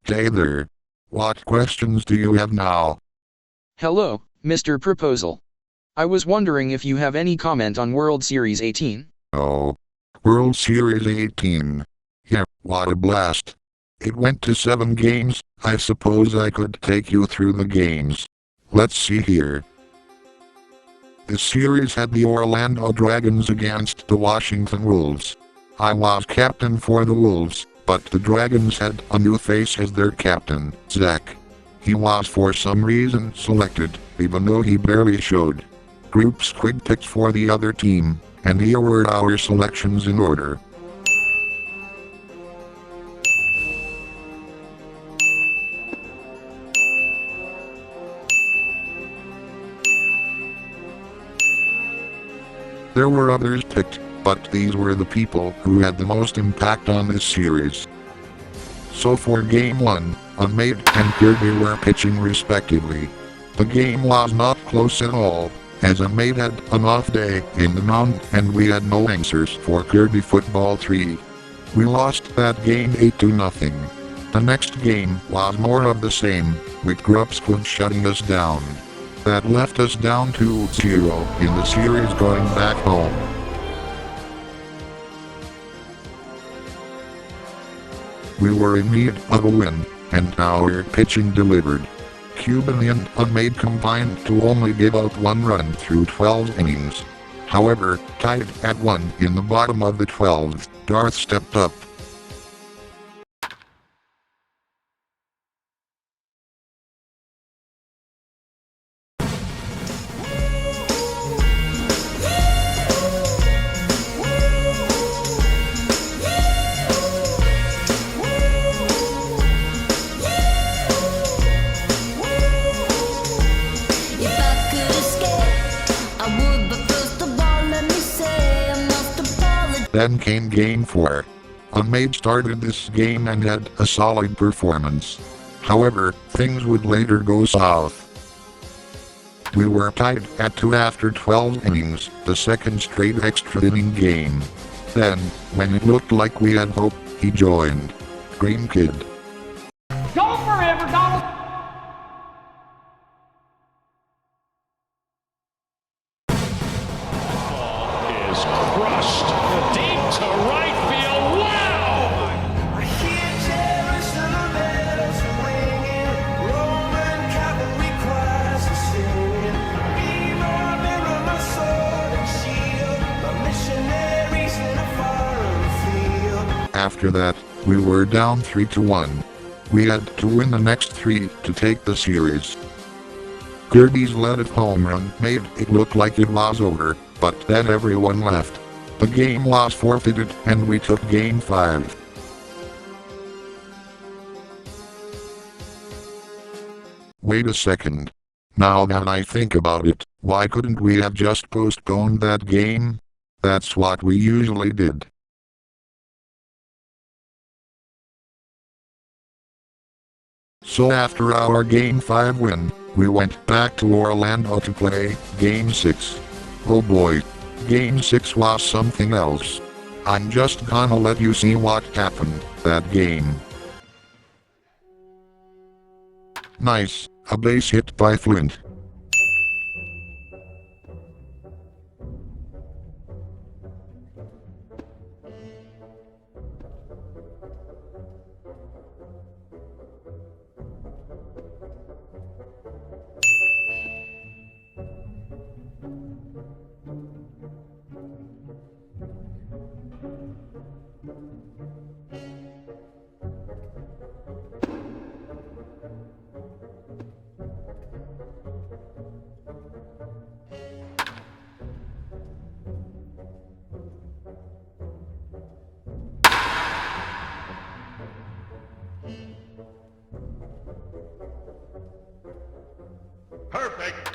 Hey there. What questions do you have now? Hello, Mr. Proposal. I was wondering if you have any comment on World Series 18? Oh, World Series 18. Yeah, what a blast. It went to 7 games. I suppose I could take you through the games. Let's see here. The series had the Orlando Dragons against the Washington Wolves. I was captain for the Wolves, but the Dragons had a new face as their captain, Zach. He was for some reason selected, even though he barely showed. Groups quick picked for the other team, and here were our selections in order. There were others picked, but these were the people who had the most impact on this series. So for Game 1, Unmade and Kirby were pitching respectively. The game was not close at all, as Unmade had an off day in the mound and we had no answers for Kirby Football 3. We lost that game 8-0. The next game was more of the same, with Grub Squad shutting us down. That left us down 2-0 in the series going back home. We were in need of a win, and our pitching delivered. Cuban and Unmade combined to only give up 1 run through 12 innings. However, tied at 1 in the bottom of the 12th, Darth stepped up. Then came Game 4. Unmade started this game and had a solid performance. However, things would later go south. We were tied at 2 after 12 innings, the second straight extra inning game. Then, when it looked like we had hope, he joined. Green Kid. Go forever, Donald! Is crushed deep to right field. Wow! I hear Jerusalem bells ringing, Roman cavalry choirs are singing. Be my mirror, my sword and shield, my missionaries in a foreign field. After that, we were down 3-1. We had to win the next 3 to take the series. Kirby's leaded home run made it look like it was over, but then everyone left. The game was forfeited and we took Game 5. Wait a second. Now that I think about it, why couldn't we have just postponed that game? That's what we usually did. So after our Game 5 win, we went back to Orlando to play Game 6. Oh boy. Game 6 was something else. I'm just gonna let you see what happened that game. Nice, a base hit by Flint. Perfect.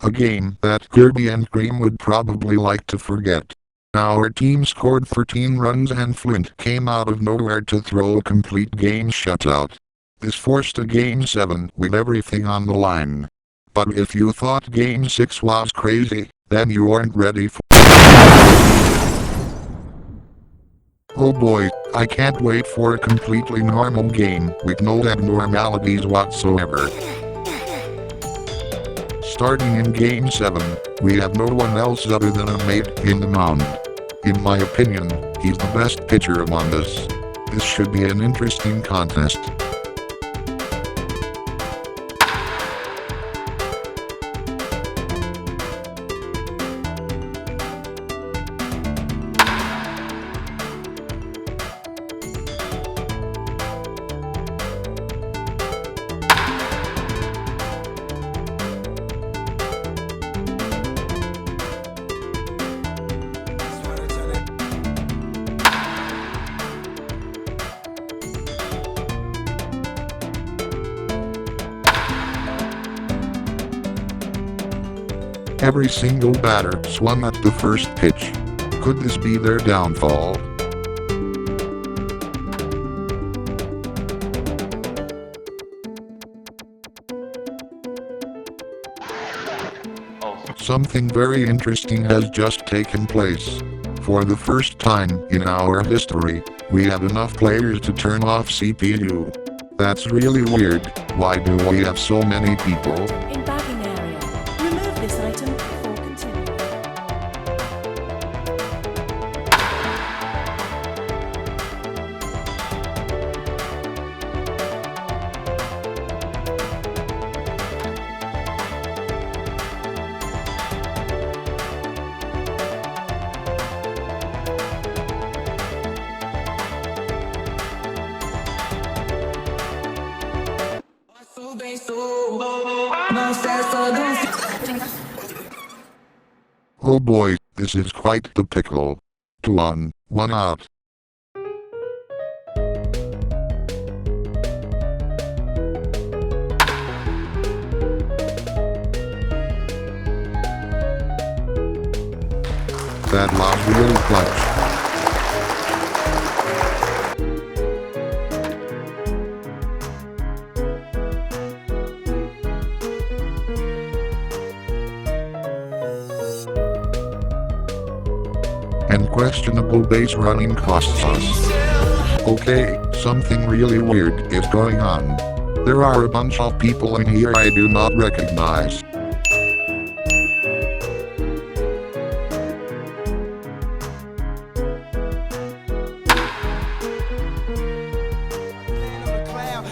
a game that Kirby and Cream would probably like to forget. Our team scored 13 runs and Flint came out of nowhere to throw a complete game shutout. This forced a Game 7 with everything on the line. But if you thought Game 6 was crazy, then you aren't ready for... Oh boy, I can't wait for a completely normal game with no abnormalities whatsoever. Starting in Game 7, we have no one else other than a mate in the mound. In my opinion, he's the best pitcher among us. This should be an interesting contest. Every single batter swung at the first pitch. Could this be their downfall? Something very interesting has just taken place. For the first time in our history, we have enough players to turn off CPU. That's really weird. Why do we have so many people? In bagging area, remove this item before continuing. Oh boy, this is quite the pickle. 2 on, 1 out. That was really clutch. And questionable base running costs us. Okay, something really weird is going on. There are a bunch of people in here I do not recognize.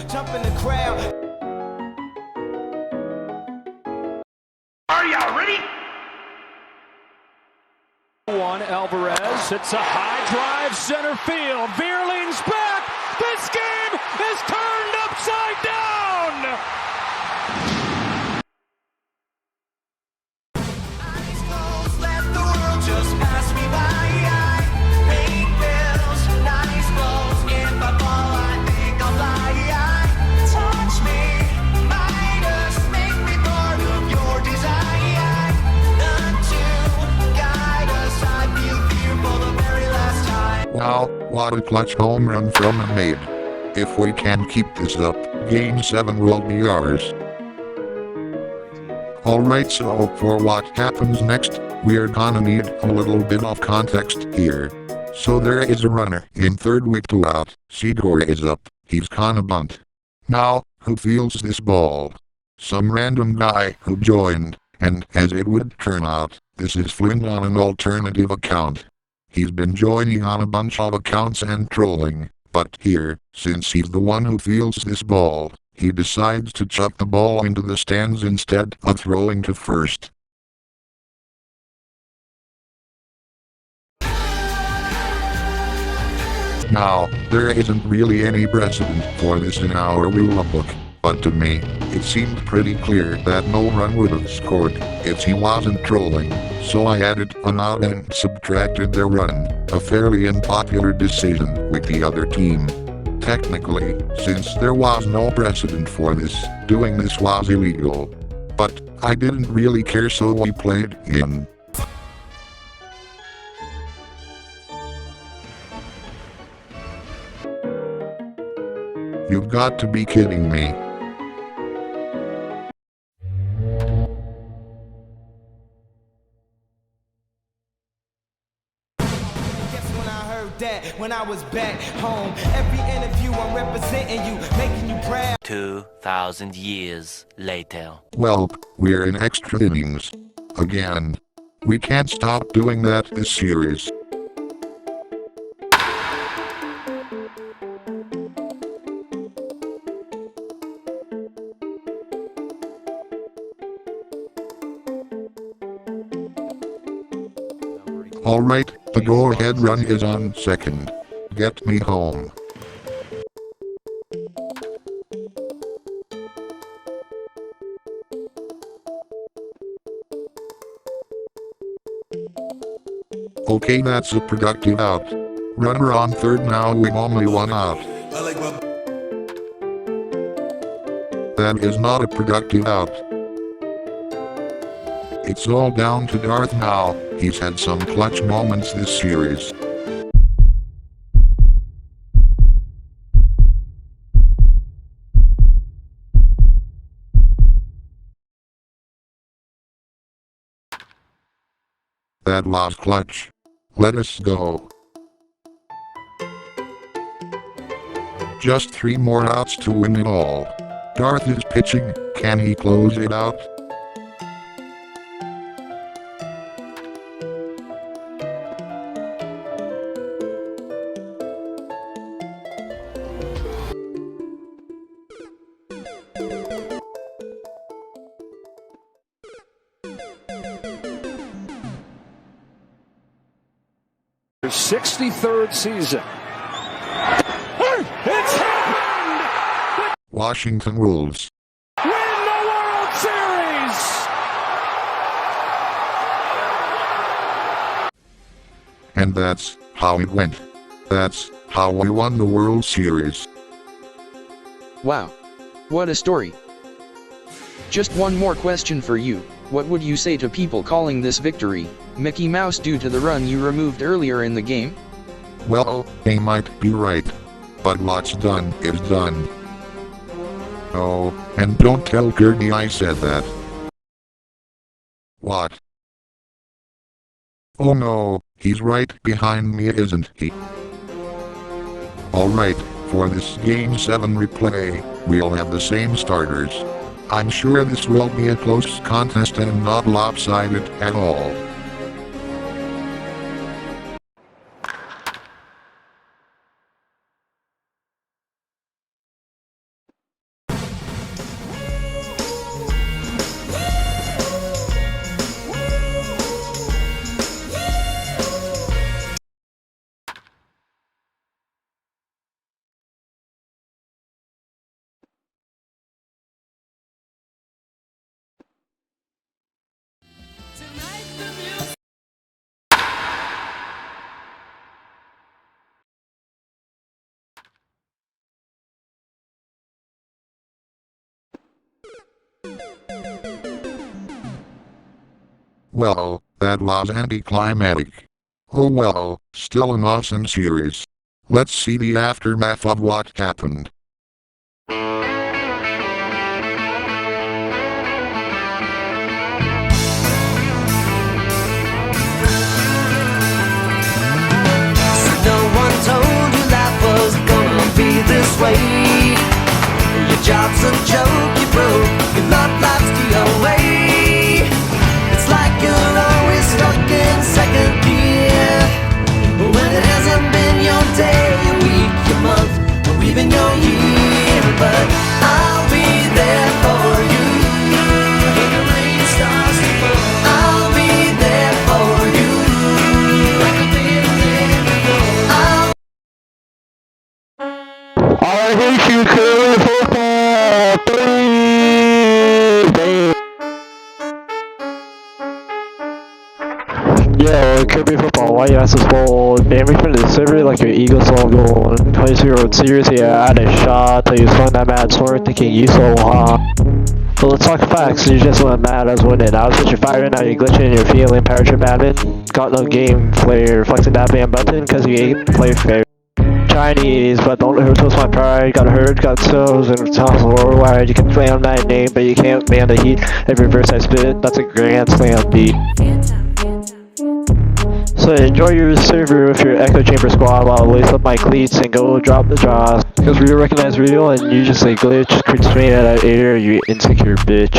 Jump in the crowd. Are y'all ready? One, Alvarez hits a high drive center field. Veerling's back. This game is turned upside down. Eyes closed, let the world just pass me by. Paid bills, nice clothes. If I fall, I think I'll fly. Touch me, Midas, make me part of your desire. None to guide us. I feel fear for the very last time. Wow, what a clutch home run from a mate. If we can keep this up, Game 7 will be ours. Alright, so for what happens next, we're gonna need a little bit of context here. So there is a runner in third with 2 out, Seagur is up, he's gonna bunt. Now, who fields this ball? Some random guy who joined, and as it would turn out, this is Flint on an alternative account. He's been joining on a bunch of accounts and trolling, but here, since he's the one who fields this ball, he decides to chuck the ball into the stands instead of throwing to first. Now, there isn't really any precedent for this in our rule book, but to me, it seemed pretty clear that no run would have scored if he wasn't trolling, so I added an out and subtracted their run, a fairly unpopular decision with the other team. Technically, since there was no precedent for this, doing this was illegal. but I didn't really care, so we played again. You've got to be kidding me. When I was back home, every interview I'm representing you, making you proud. 2,000 years later. Well, we're in extra innings. Again. We can't stop doing that this series. Alright, the go-ahead run is on second. Get me home. Okay, that's a productive out. Runner on third, now with only one out. That is not a productive out. It's all down to Darth now. He's had some clutch moments this series. That lost clutch. Let us go. Just 3 more outs to win it all. Darth is pitching. Can he close it out? Their 63rd season. It's happened! Washington Wolves. Win the World Series! And that's how it went. That's how we won the World Series. Wow. What a story. Just one more question for you. What would you say to people calling this victory Mickey Mouse due to the run you removed earlier in the game? Well, they might be right. But what's done is done. Oh, and don't tell Kirby I said that. What? Oh no, he's right behind me, isn't he? Alright, for this Game 7 replay, we'll have the same starters. I'm sure this will be a close contest and not lopsided at all. Well, that was anticlimactic. Oh well, still an awesome series. Let's see the aftermath of what happened. No one told you life was gonna be this way. Your job's a joke, you broke, your love life's the away. It's like you're always stuck in second gear, when it hasn't been your day, your week, your month, or even your year. But I'll be there for you when the rain starts to fall. I'll be there for you like I've been there before. I hate you, Kirby football, please. Yo, Kirby football, why you ask this ball? Damn, we finished the server like your Eagles all goal. Tell you so seriously, I had a shot till you was fun that mad sword thinking you so hot. But let's talk facts, you just went mad, I was winning. I was switching fire, now you're glitching, you're feeling power trip admin. Got no game player, flexing that band button, cause you ain't play fair. Chinese, but don't hurt toast my pride. Got hurt, got toes, and it's all worldwide. You can play on my name, but you can't ban the heat. Every verse I spit, that's a grand slam beat. So enjoy your server with your echo chamber squad while I lace up my cleats and go drop the draws. Cause we recognize real and you just like glitch, quit swinging at that air, you insecure bitch.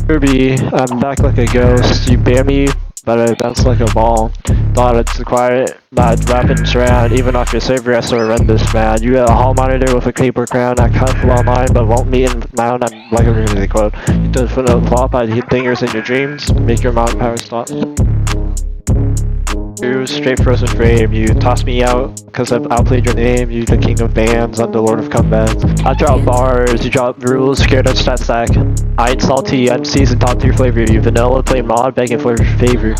Kirby, I'm back like a ghost. You ban me, but I bounce like a ball. Thought it's quiet, not rapping around. Even off your server, I still run this man. You got a hall monitor with a caper crown. I cut full online, but won't meet in mound. I'm like a really quote. You don't flop, I hit dingers in your dreams. Make your mount power stop. You straight frozen frame, you toss me out because I've outplayed your name. You the king of bands, I'm the lord of comebacks. I drop bars, you drop rules, scared of stat stack. I ain't salty, I'm seasoned top tier flavor. You vanilla, play mod, begging for your favor.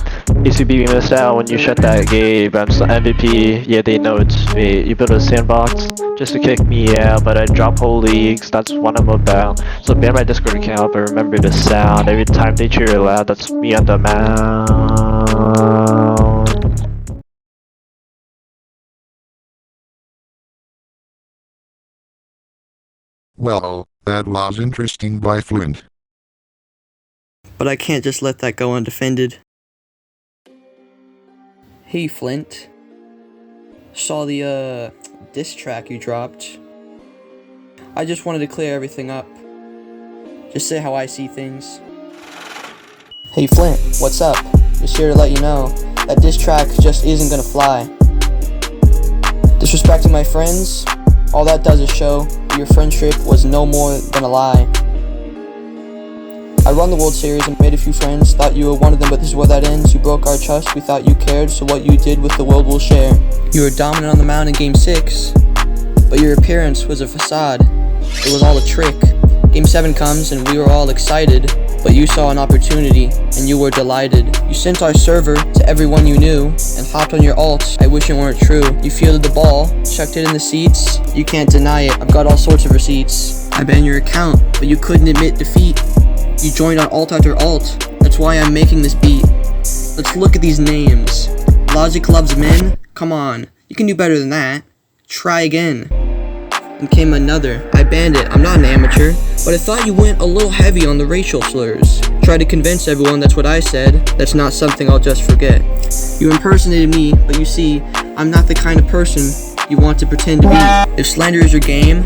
ACB missed out when you shut that game. I'm still MVP, yeah they know it's me. You built a sandbox just to kick me out, but I drop whole leagues, that's what I'm about. So ban my Discord account, but remember the sound. Every time they cheer loud, that's me on the mound. Well, that was interesting by Flint. But I can't just let that go undefended. Hey Flint. Saw the diss track you dropped. I just wanted to clear everything up. Just say how I see things. Hey Flint, what's up? Just here to let you know that diss track just isn't gonna fly. Disrespecting my friends, all that does is show that your friendship was no more than a lie. I run the World Series and made a few friends, thought you were one of them, but this is where that ends. You broke our trust, we thought you cared, so what you did with the world we'll share. You were dominant on the mound in Game 6, but your appearance was a facade. It was all a trick. Game 7 comes and we were all excited, but you saw an opportunity and you were delighted. You sent our server to everyone you knew and hopped on your alt. I wish it weren't true. You fielded the ball, chucked it in the seats. You can't deny it, I've got all sorts of receipts. I banned your account, but you couldn't admit defeat. You joined on alt after alt, that's why I'm making this beat. Let's look at these names. Logic loves men? Come on, you can do better than that. Try again. And came another. I banned it, I'm not an amateur, but I thought you went a little heavy on the racial slurs. Tried to convince everyone that's what I said, that's not something I'll just forget. You impersonated me, but you see, I'm not the kind of person you want to pretend to be. If slander is your game,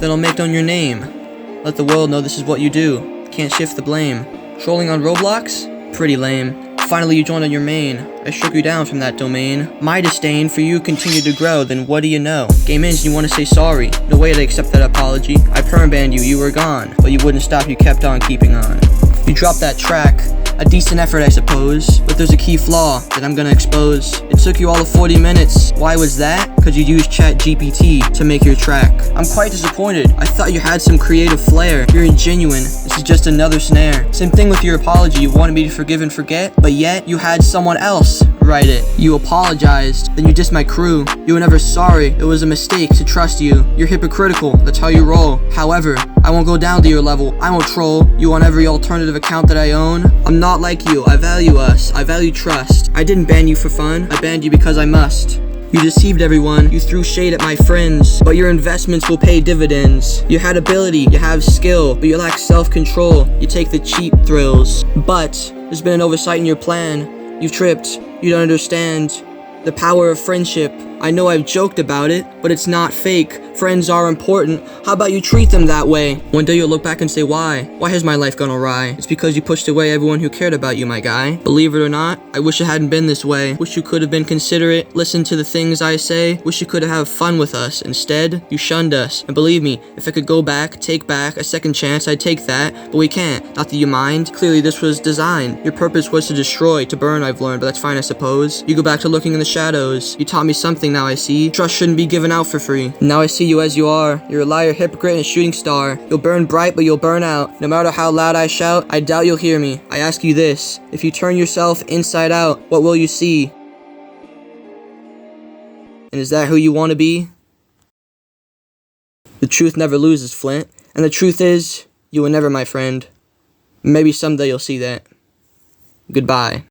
then I'll make known your name. Let the world know this is what you do. Can't shift the blame. Trolling on Roblox? Pretty lame. Finally you joined on your main. I shook you down from that domain. My disdain for you continued to grow, then what do you know? Game ends and you want to say sorry. No way to accept that apology. I perm-banned you, you were gone. But you wouldn't stop, you kept on keeping on. You dropped that track. A decent effort I suppose, but there's a key flaw that I'm gonna expose. It took you all of 40 minutes. Why was that? Cause you used ChatGPT to make your track. I'm quite disappointed. I thought you had some creative flair. You're ingenuine. This is just another snare. Same thing with your apology. You wanted me to forgive and forget, but yet you had someone else write it. You apologized, then you dissed my crew. You were never sorry. It was a mistake to trust you. You're hypocritical. That's how you roll. However, I won't go down to your level. I won't troll you on every alternative account that I own. I'm not like you. I value us. I value trust. I didn't ban you for fun. I banned you because I must. You deceived everyone. You threw shade at my friends, but your investments will pay dividends. You had ability, you have skill, but you lack self-control. You take the cheap thrills. But there's been an oversight in your plan. You've tripped. You don't understand the power of friendship. I know I've joked about it, but it's not fake. Friends are important. How about you treat them that way? One day you'll look back and say, why? Why has my life gone awry? It's because you pushed away everyone who cared about you, my guy. Believe it or not, I wish it hadn't been this way. Wish you could have been considerate, listened to the things I say. Wish you could have fun with us. Instead, you shunned us. And believe me, if I could go back, take back a second chance, I'd take that. But we can't. Not that you mind. Clearly this was designed. Your purpose was to destroy, to burn, I've learned, but that's fine, I suppose. You go back to looking in the shadows. You taught me something now I see. Trust shouldn't be given out for free. Now I see you as you are. You're a liar, hypocrite, and a shooting star. You'll burn bright, but you'll burn out. No matter how loud I shout, I doubt you'll hear me. I ask you this. If you turn yourself inside out, what will you see? And is that who you want to be? The truth never loses, Flint. And the truth is, you were never my friend. Maybe someday you'll see that. Goodbye.